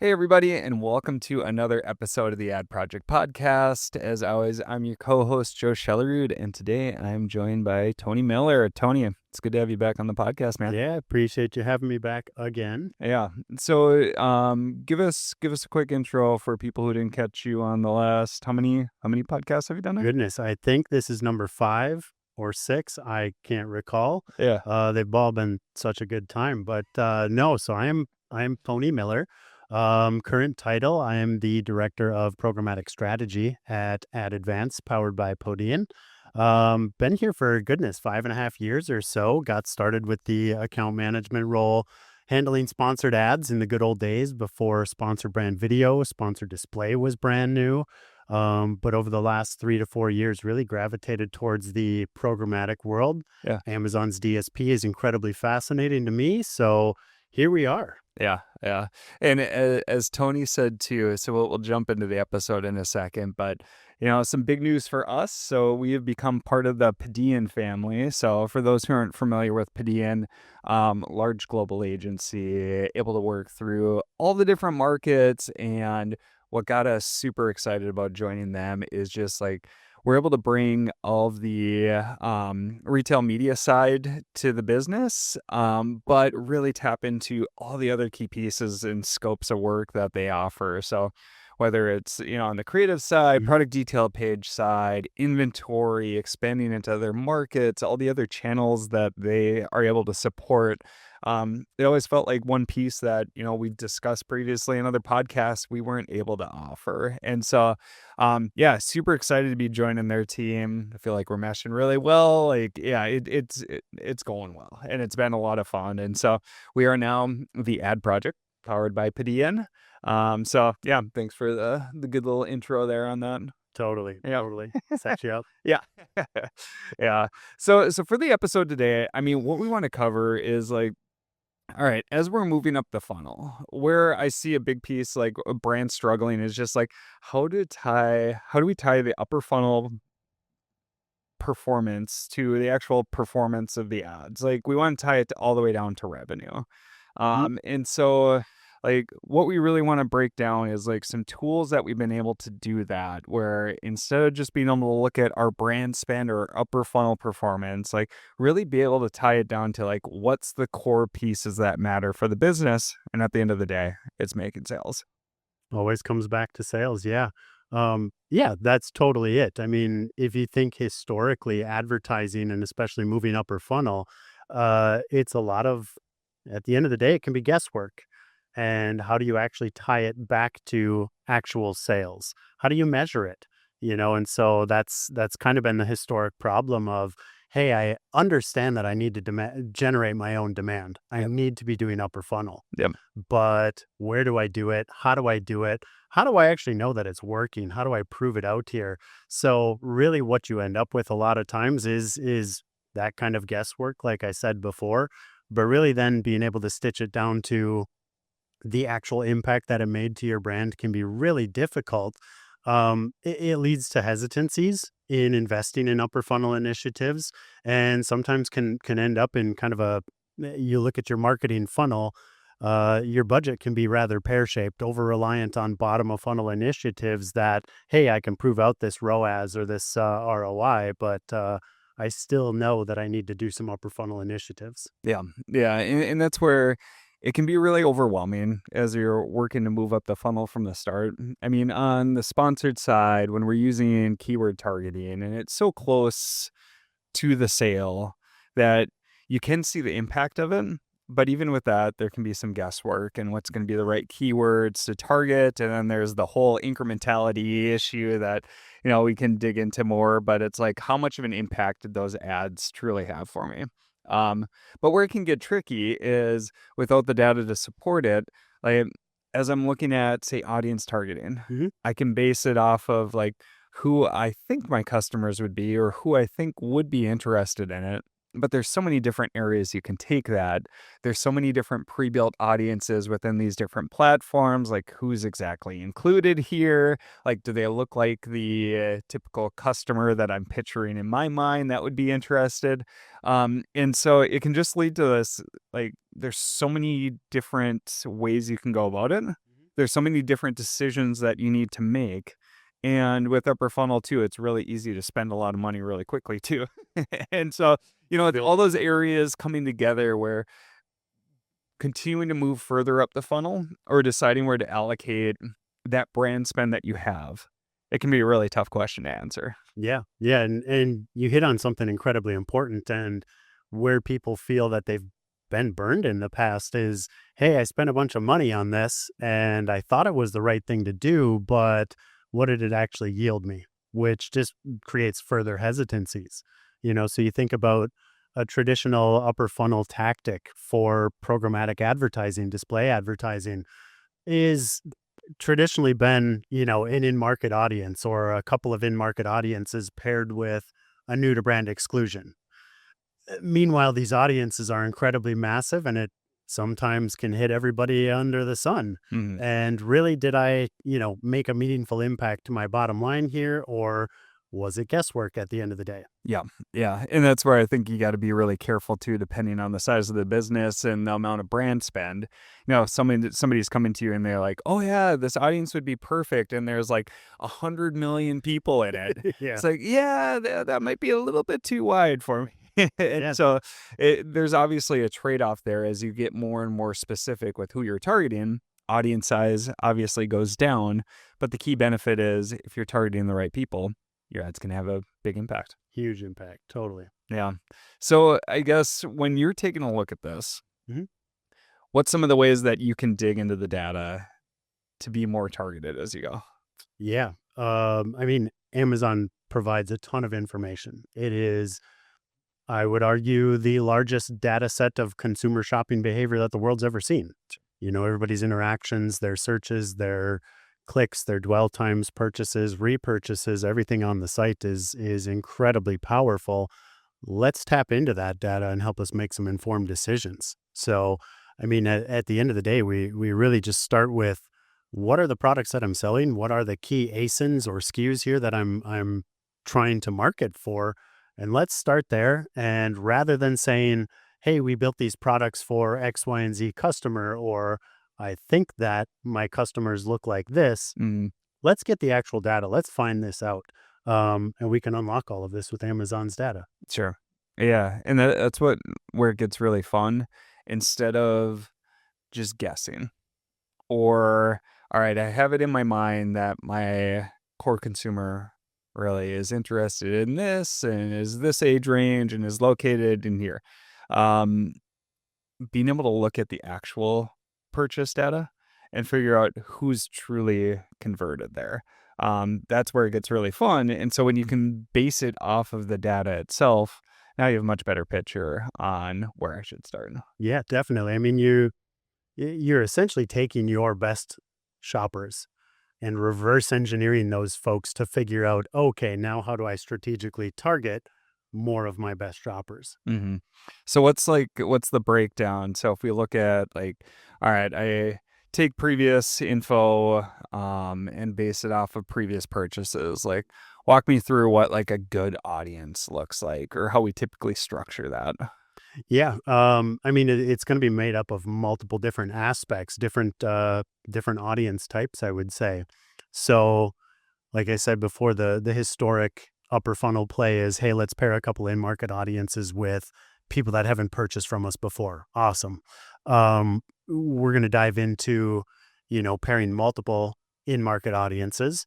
Hey, everybody, and welcome to another episode of the Ad Project Podcast. As always, I'm your co-host, Joe Schellerud, and today I'm joined by Tony Miller. Tony, it's good to have you back on the podcast, man. Yeah, appreciate you having me back again. Yeah. So, give us a quick intro for people who didn't catch you on the last. How many podcasts have you done now? Goodness, I think this is number 5 or 6. I can't recall. Yeah. They've all been such a good time, but no. So I am Tony Miller. Current title: I am the director of programmatic strategy at Ad Advance, powered by Podean. Been here for goodness 5.5 years or so. Got started with the account management role, handling sponsored ads in the good old days before sponsor brand video, sponsor display was brand new. But over the last 3 to 4 years, really gravitated towards the programmatic world. Yeah. Amazon's DSP is incredibly fascinating to me. So here we are. Yeah. And as Tony said too, so we'll jump into the episode in a second, but some big news for us. So we have become part of the Podean family. So for those who aren't familiar with Podean, large global agency, able to work through all the different markets. And what got us super excited about joining them is just like, we're able to bring all of the retail media side to the business, but really tap into all the other key pieces and scopes of work that they offer. So whether it's, on the creative side, product detail page side, inventory, expanding into other markets, all the other channels that they are able to support. It always felt like one piece that, we've discussed previously in other podcasts we weren't able to offer. And so, super excited to be joining their team. I feel like we're meshing really well. Like, yeah, it's going well, and it's been a lot of fun. And so we are now the Ad Project, powered by Podean. Thanks for the good little intro there on that. Totally. Set you up. Yeah. Yeah. So for the episode today, what we want to cover is like, all right, as we're moving up the funnel, where I see a big piece like a brand struggling is just like, how do we tie the upper funnel performance to the actual performance of the ads? Like, we want to tie it all the way down to revenue. And so like what we really want to break down is like some tools that we've been able to do that, where instead of just being able to look at our brand spend or upper funnel performance, like really be able to tie it down to like what's the core pieces that matter for the business. And at the end of the day, it's making sales. Always comes back to sales. Yeah. Yeah, that's totally it. I mean, if you think historically, advertising and especially moving upper funnel, it's a lot of, at the end of the day, it can be guesswork. And how do you actually tie it back to actual sales? How do you measure it? And so that's kind of been the historic problem of, hey, I understand that I need to generate my own demand. I need to be doing upper funnel. Yep. But where do I do it? How do I do it? How do I actually know that it's working? How do I prove it out here? So really what you end up with a lot of times is that kind of guesswork, like I said before, but really then being able to stitch it down to the actual impact that it made to your brand can be really difficult. It leads to hesitancies in investing in upper funnel initiatives, and sometimes can end up in kind of you look at your marketing funnel, your budget can be rather pear-shaped, over-reliant on bottom of funnel initiatives that, hey, I can prove out this ROAS or this ROI, but I still know that I need to do some upper funnel initiatives. Yeah. And that's where it can be really overwhelming as you're working to move up the funnel from the start. On the sponsored side, when we're using keyword targeting and it's so close to the sale that you can see the impact of it. But even with that, there can be some guesswork and what's going to be the right keywords to target. And then there's the whole incrementality issue that, we can dig into more, but it's like, how much of an impact did those ads truly have for me? But where it can get tricky is without the data to support it, like as I'm looking at, say, audience targeting, I can base it off of like who I think my customers would be or who I think would be interested in it. But there's so many different areas you can take that. There's so many different pre-built audiences within these different platforms, like who's exactly included here? Like, do they look like the typical customer that I'm picturing in my mind that would be interested? And so it can just lead to this, like, there's so many different ways you can go about it there's so many different decisions that you need to make. And with upper funnel too, it's really easy to spend a lot of money really quickly too. And so, it's all those areas coming together where continuing to move further up the funnel or deciding where to allocate that brand spend that you have, it can be a really tough question to answer. Yeah, yeah, and you hit on something incredibly important, and where people feel that they've been burned in the past is, hey, I spent a bunch of money on this, and I thought it was the right thing to do, but what did it actually yield me? Which just creates further hesitancies. So you think about a traditional upper funnel tactic for programmatic advertising, display advertising, is traditionally been, an in-market audience or a couple of in-market audiences paired with a new to brand exclusion. Meanwhile, these audiences are incredibly massive and it sometimes can hit everybody under the sun. Mhm. And really, did I, make a meaningful impact to my bottom line here, or was it guesswork at the end of the day? Yeah, yeah, and that's where I think you gotta be really careful too, depending on the size of the business and the amount of brand spend. Somebody's coming to you and they're like, "Oh yeah, this audience would be perfect," and there's like 100 million people in it. Yeah. It's like, yeah, that might be a little bit too wide for me. And Yeah. so there's obviously a trade-off there as you get more and more specific with who you're targeting. Audience size obviously goes down, but the key benefit is if you're targeting the right people, your ads can have a big impact. Huge impact. Totally. Yeah. So I guess when you're taking a look at this, Mhm. what's some of the ways that you can dig into the data to be more targeted as you go? Yeah. I mean, Amazon provides a ton of information. It is, I would argue, the largest data set of consumer shopping behavior that the world's ever seen. Everybody's interactions, their searches, their clicks, their dwell times, purchases, repurchases, everything on the site is incredibly powerful. Let's tap into that data and help us make some informed decisions. So, I mean, at the end of the day, we really just start with, what are the products that I'm selling? What are the key ASINs or SKUs here that I'm trying to market for? And let's start there. And rather than saying, hey, we built these products for X, Y, and Z customer, or I think that my customers look like this, Mm, let's get the actual data. Let's find this out. And we can unlock all of this with Amazon's data. sure. Yeah, and that's where it gets really fun. Instead of just guessing, or all right, I have it in my mind that my core consumer really is interested in this and is this age range and is located in here. Um, Being able to look at the actual purchase data and figure out who's truly converted there. That's where it gets really fun. And so when you can base it off of the data itself, now you have a much better picture on where I should start. Yeah, definitely. I mean, you're essentially taking your best shoppers and reverse engineering those folks to figure out, okay, now how do I strategically target more of my best shoppers? hmm So what's the breakdown? So if we look at like, all right, I take previous info and base it off of previous purchases. Like walk me through what like a good audience looks like or how we typically structure that. Yeah, I mean, it's going to be made up of multiple different aspects, different audience types, I would say. So, like I said before, the historic upper funnel play is, hey, let's pair a couple in market audiences with people that haven't purchased from us before. Awesome. We're going to dive into, pairing multiple in market audiences,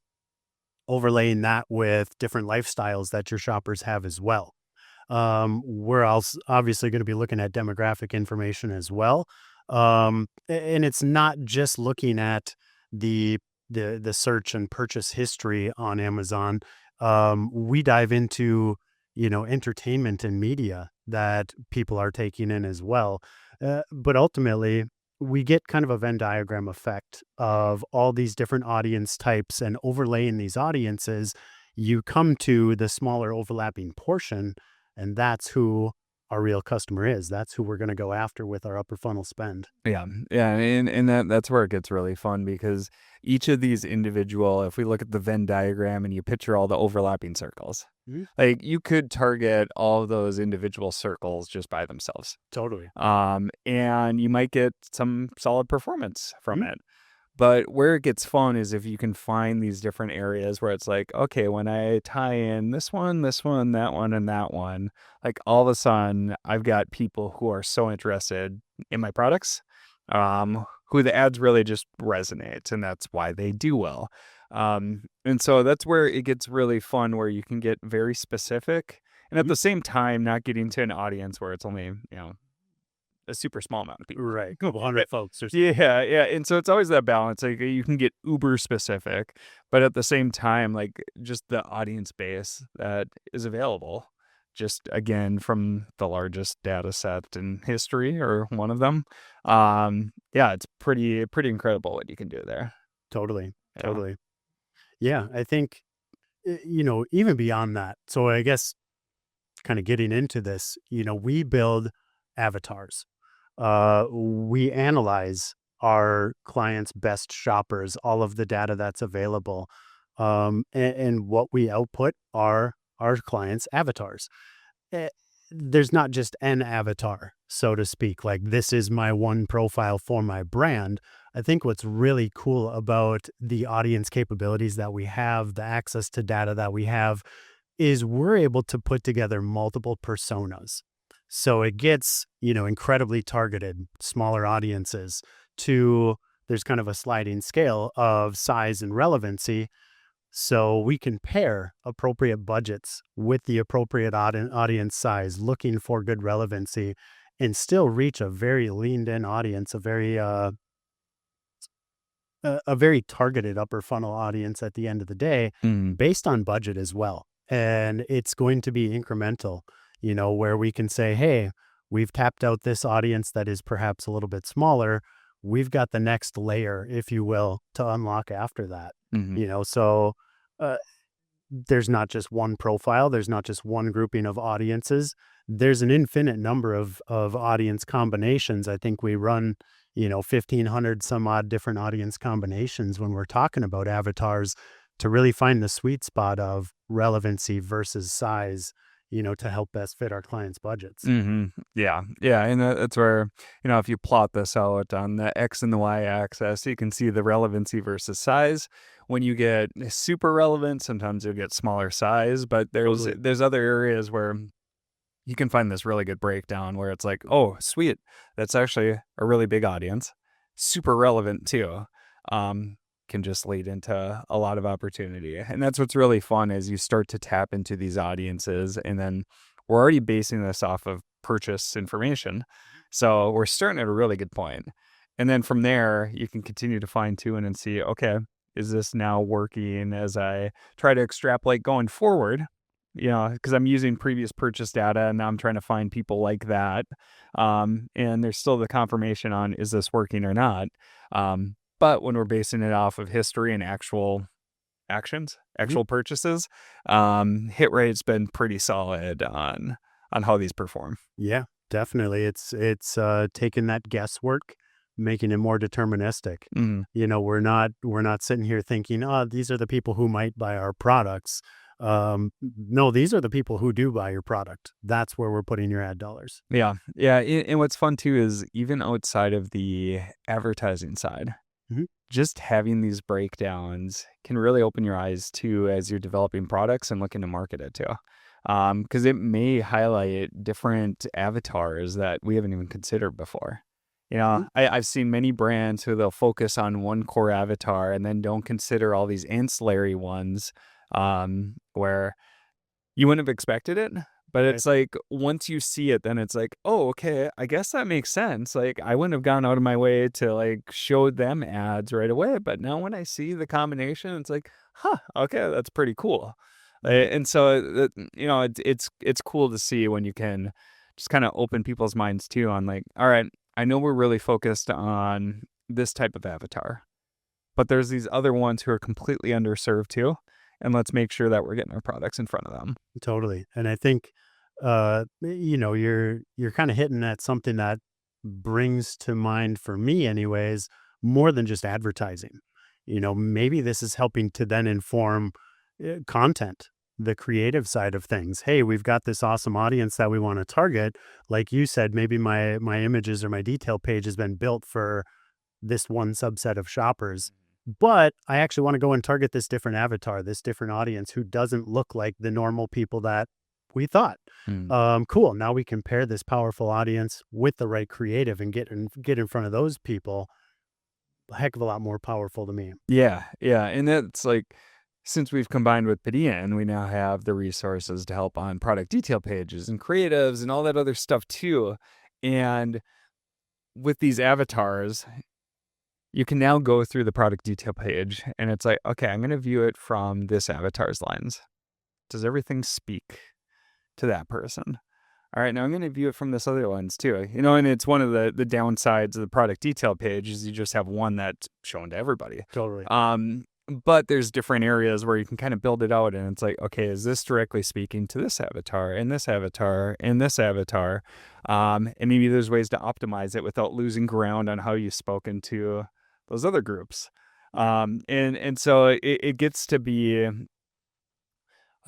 overlaying that with different lifestyles that your shoppers have as well. We're also obviously going to be looking at demographic information as well. And it's not just looking at the the search and purchase history on Amazon. We dive into, entertainment and media that people are taking in as well. But ultimately, we get kind of a Venn diagram effect of all these different audience types, and overlaying these audiences, you come to the smaller overlapping portion, and that's who our real customer is. That's who we're going to go after with our upper funnel spend. Yeah, yeah, and that's where it gets really fun because each of these individual, if we look at the Venn diagram and you picture all the overlapping circles, Mhm. like you could target all of those individual circles just by themselves. Totally. And you might get some solid performance from Mhm. it. But where it gets fun is if you can find these different areas where it's like, okay, when I tie in this one, that one, and that one, like all of a sudden I've got people who are so interested in my products, who the ads really just resonate, and that's why they do well. And so that's where it gets really fun, where you can get very specific and at Mhm. the same time not getting to an audience where it's only, a super small amount of people. Right. Couple hundred Right. folks or Yeah, yeah, and so it's always that balance, like, you can get uber specific, but at the same time, like, just the audience base that is available, just, again, from the largest data set in history or one of them, yeah, it's pretty incredible what you can do there. totally. Yeah. Totally. Yeah. I think, even beyond that. So I guess kind of getting into this, we build avatars. We analyze our clients' best shoppers, all of the data that's available. And what we output are our clients' avatars. Eh, there's not just an avatar, so to speak. Like, this is my one profile for my brand. I think what's really cool about the audience capabilities that we have, the access to data that we have, is we're able to put together multiple personas. So it gets, incredibly targeted, smaller audiences to there's kind of a sliding scale of size and relevancy. So we can pair appropriate budgets with the appropriate audience size, looking for good relevancy, and still reach a very leaned in audience, a very targeted upper funnel audience at the end of the day, Mhm. based on budget as well. And it's going to be incremental, where we can say, hey, we've tapped out this audience that is perhaps a little bit smaller. We've got the next layer, if you will, to unlock after that. Mhm. So uh, there's not just one profile, there's not just one grouping of audiences. There's an infinite number of audience combinations. I think we run, 1,500 some odd different audience combinations when we're talking about avatars to really find the sweet spot of relevancy versus size, to help best fit our clients' budgets. Mhm. Yeah, yeah, and that's where, if you plot this out on the X and the Y axis, you can see the relevancy versus size. When you get super relevant, sometimes you'll get smaller size, but there's Totally. there's other areas where you can find this really good breakdown where it's like, "Oh, sweet. That's actually a really big audience. Super relevant too." Um, can just lead into a lot of opportunity. And that's what's really fun is you start to tap into these audiences and then we're already basing this off of purchase information. So we're starting at a really good point. And then from there, you can continue to fine tune and see, okay, is this now working as I try to extrapolate going forward? Because I'm using previous purchase data and now I'm trying to find people like that. And there's still the confirmation on is this working or not. But when we're basing it off of history and actual actions, Mhm. actual purchases, hit rate's been pretty solid on how these perform. Yeah, definitely. It's taking that guesswork, making it more deterministic. Mhm. We're not sitting here thinking, oh, these are the people who might buy our products. No, these are the people who do buy your product. That's where we're putting your ad dollars. Yeah, yeah, and what's fun too is even outside of the advertising side, Mhm. just having these breakdowns can really open your eyes too as you're developing products and looking to market it too. Because it may highlight different avatars that we haven't even considered before. Mhm. I've seen many brands who they'll focus on one core avatar and then don't consider all these ancillary ones, where you wouldn't have expected it, but Right. it's like, once you see it, then it's like, "Oh, okay, I guess that makes sense." Like, I wouldn't have gone out of my way to, like, show them ads right away, but now when I see the combination, it's like, "Huh, okay, that's pretty cool." Mhm. And so, it's cool to see when you can just kinda open people's minds too on, like, "Alright, I know we're really focused on this type of avatar, but there's these other ones who are completely underserved too, and let's make sure that we're getting our products in front of them." Totally. And I think, you're kind of hitting at something that brings to mind for me, anyways, more than just advertising. Maybe this is helping to then inform content, the creative side of things. Hey, we've got this awesome audience that we want to target. Like you said, maybe my images or my detail page has been built for this one subset of shoppers, but I actually want to go and target this different avatar, this different audience who doesn't look like the normal people that we thought. Mm. Cool. Now we can pair this powerful audience with the right creative and get in front of those people. A heck of a lot more powerful to me. Yeah, yeah, and that's like, since we've combined with Podean, we now have the resources to help on product detail pages and creatives and all that other stuff too. And with these avatars, you can now go through the product detail page and it's like, okay, I'm going to view it from this avatar's lens. Does everything speak to that person? All right, now I'm going to view it from this other lens too. And it's one of the downsides of the product detail page is you just have one that's shown to everybody. Totally. But there's different areas where you can kind of build it out, and it's like, okay, is this directly speaking to this avatar and this avatar and this avatar? And maybe there's ways to optimize it without losing ground on how you've spoken to those other groups. And so it gets to be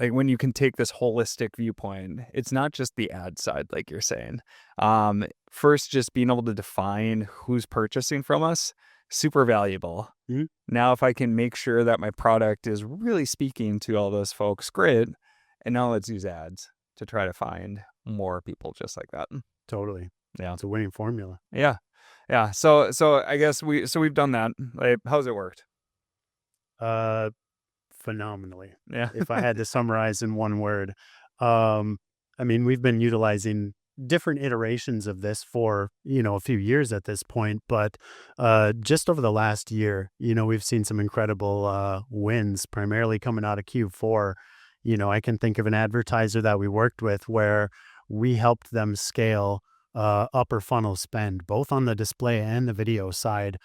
like when you can take this holistic viewpoint, it's not just the ad side, like you're saying. First, just being able to define who's purchasing from us, super valuable. Mhm. Now, if I can make sure that my product is really speaking to all those folks, great. And now let's use ads to try to find more people just like that. Totally. Yeah. It's a winning formula. Yeah. Yeah. So I guess we've done that. Like, how's it worked? Phenomenally. Yeah. If I had to summarize in one word. I mean, we've been utilizing different iterations of this for, a few years at this point, but just over the last year, we've seen some incredible wins, primarily coming out of Q4. I can think of an advertiser that we worked with where we helped them scale upper funnel spend, both on the display and the video side.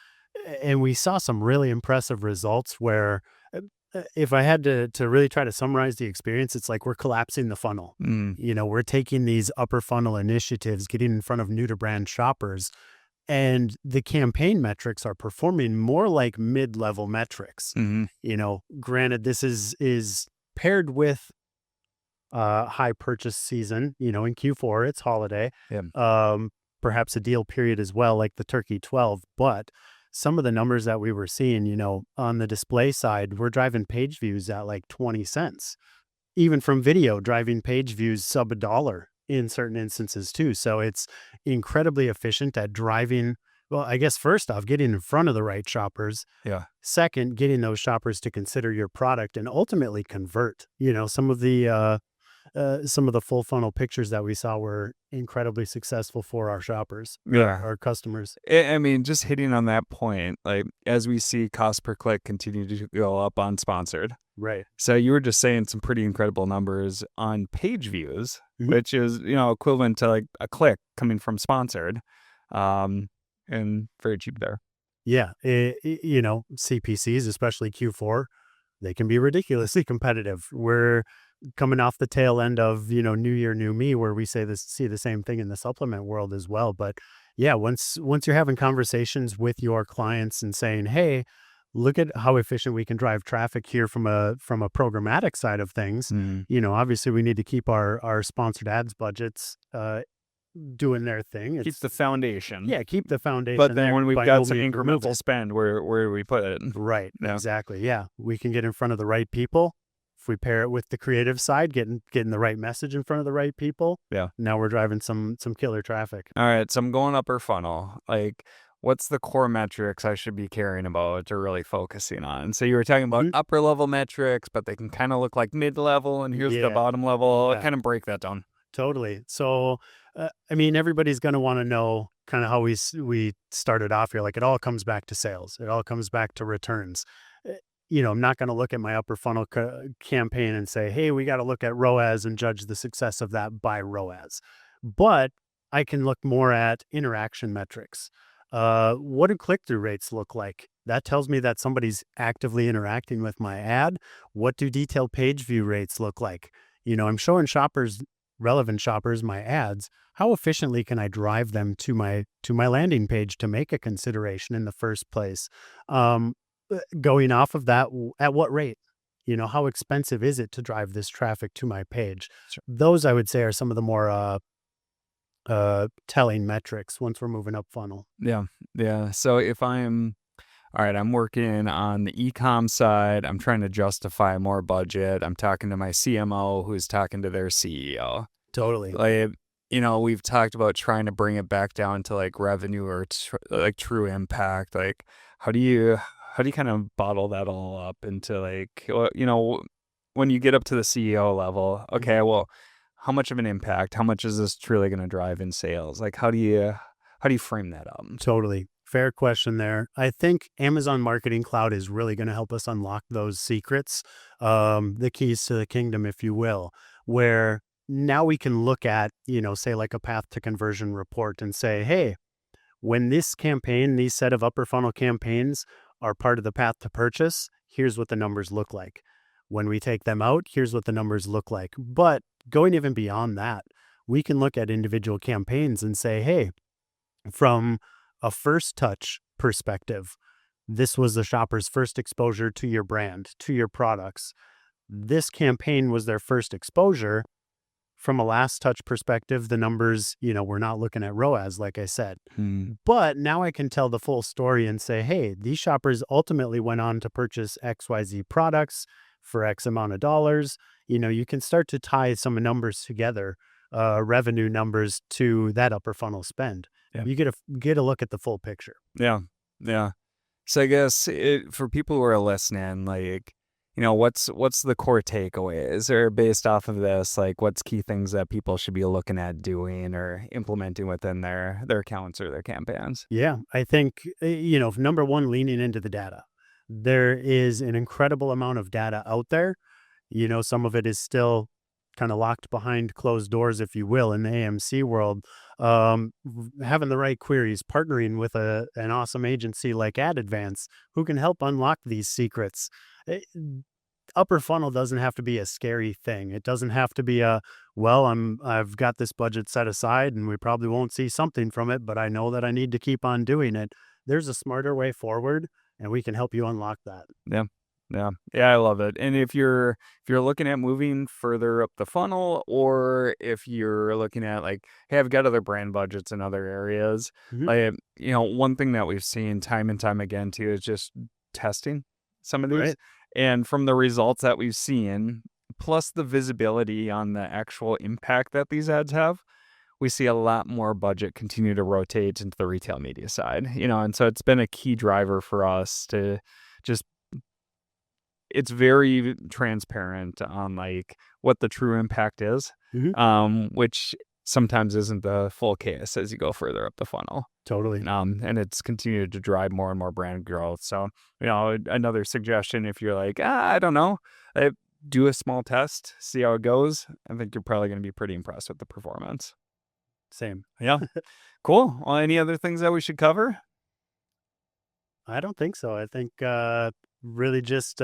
And we saw some really impressive results where if I had to really try to summarize the experience, it's like we're collapsing the funnel. Mm. We're taking these upper funnel initiatives, getting in front of new to brand shoppers, and the campaign metrics are performing more like mid-level metrics. Mm-hmm. Granted, this is paired with high purchase season, in Q4, it's holiday. Yeah. Perhaps a deal period as well, like the Turkey 12, but some of the numbers that we were seeing, on the display side, we're driving page views at like 20 cents. Even from video, driving page views sub $1 in certain instances too. So it's incredibly efficient at driving. Well, I guess first off, getting in front of the right shoppers. Yeah. Second, getting those shoppers to consider your product and ultimately convert. Some of the full funnel pictures that we saw were incredibly successful for our shoppers, Yeah. our customers. I mean, just hitting on that point, like as we see cost per click continue to go up on sponsored. Right. So you were just saying some pretty incredible numbers on page views, Mhm. which is, equivalent to like a click coming from sponsored, and very cheap there. Yeah. CPCs, especially Q4, they can be ridiculously competitive. We're coming off the tail end of, New Year, New Me, where we see the same thing in the supplement world as well. But yeah, once you're having conversations with your clients and saying, hey, look at how efficient we can drive traffic here from a programmatic side of things. Obviously we need to keep our sponsored ads budgets doing their thing. Keep the foundation. Yeah, keep the foundation. But then there when we've by got no some means incremental remove it. spend, where do we put it? Right. Yeah. Exactly. Yeah. We can get in front of the right people. If we pair it with the creative side, getting the right message in front of the right people. Yeah. Now we're driving some killer traffic. All right. So I'm going upper funnel. Like, what's the core metrics I should be caring about or really focusing on? So you were talking about upper level metrics, but they can kind of look like mid level, and here's the bottom level. Yeah. Kind of break that down. Totally. So, everybody's going to want to know kind of how we started off here. Like, it all comes back to sales. It all comes back to returns. I'm not going to look at my upper funnel campaign and say, hey, we got to look at ROAS and judge the success of that by ROAS. But I can look more at interaction metrics. What do click-through rates look like? That tells me that somebody's actively interacting with my ad. What do detailed page view rates look like? I'm showing relevant shoppers my ads. How efficiently can I drive them to my landing page to make a consideration in the first place? Going off of that, at what rate? How expensive is it to drive this traffic to my page? Sure. Those, I would say, are some of the more telling metrics once we're moving up funnel. Yeah. Yeah. So if I'm all right, I'm working on the e-com side. I'm trying to justify more budget. I'm talking to my CMO who's talking to their CEO. Totally. Like, we've talked about trying to bring it back down to like revenue or like true impact. Like, how do you kind of bottle that all up into like, when you get up to the CEO level, okay, well, how much of an impact? How much is this truly going to drive in sales? Like, how do you frame that up? Totally. Fair question there. I think Amazon Marketing Cloud is really going to help us unlock those secrets, the keys to the kingdom, if you will, where now we can look at, say like a path to conversion report and say, hey, when this campaign, these set of upper funnel campaigns are part of the path to purchase, here's what the numbers look like. When we take them out, here's what the numbers look like. But going even beyond that, we can look at individual campaigns and say, hey, from a first touch perspective, this was the shopper's first exposure to your brand, to your products. This campaign was their first exposure. From a last touch perspective, the numbers, we're not looking at ROAS, like I said. But now I can tell the full story and say, hey, these shoppers ultimately went on to purchase XYZ products for X amount of dollars. You can start to tie some numbers together, revenue numbers to that upper funnel spend. Yeah. You get a look at the full picture. Yeah. Yeah. So I guess for people who are listening, like, what's the core takeaways or based off of this, like what's key things that people should be looking at doing or implementing within their accounts or their campaigns? Yeah, I think, number one, leaning into the data. There is an incredible amount of data out there. Some of it is still kind of locked behind closed doors, if you will, in the AMC world. Having the right queries, partnering with an awesome agency like AdAdvance who can help unlock these secrets. Upper funnel doesn't have to be a scary thing. It doesn't have to be I've got this budget set aside and we probably won't see something from it, but I know that I need to keep on doing it. There's a smarter way forward and we can help you unlock that. Yeah. Yeah. Yeah. I love it. And if you're looking at moving further up the funnel, or if you're looking at like, hey, I've got other brand budgets in other areas, like, one thing that we've seen time and time again too is just testing some of these. Right. And from the results that we've seen, plus the visibility on the actual impact that these ads have, we see a lot more budget continue to rotate into the retail media side, and so it's been a key driver for us to just, it's very transparent on like what the true impact is, which sometimes isn't the full case as you go further up the funnel. Totally. And it's continued to drive more and more brand growth. So, another suggestion, if you're like, I don't know, do a small test, see how it goes. I think you're probably going to be pretty impressed with the performance. Same. Yeah. Cool. Well, any other things that we should cover? I don't think so. I think really just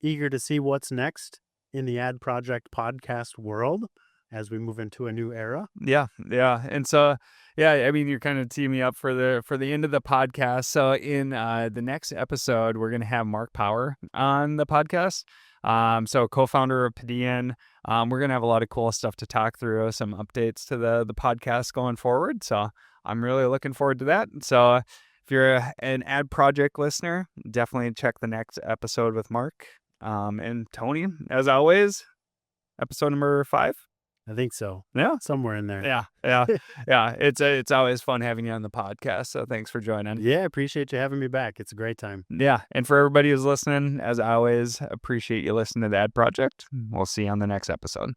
eager to see what's next in the Ad Project podcast world as we move into a new era. Yeah. And so, I mean, you're kind of teeing me up for the end of the podcast. So in the next episode, we're going to have Mark Power on the podcast. So co-founder of Podean. We're going to have a lot of cool stuff to talk through, some updates to the podcast going forward. So I'm really looking forward to that. So if you're an Ad Project listener, definitely check the next episode with Mark. And Tony, as always, episode number 5. I think so. Yeah. Somewhere in there. Yeah. It's always fun having you on the podcast. So thanks for joining. Yeah. Appreciate you having me back. It's a great time. Yeah. And for everybody who's listening, as always, appreciate you listening to the Ad Project. We'll see you on the next episode.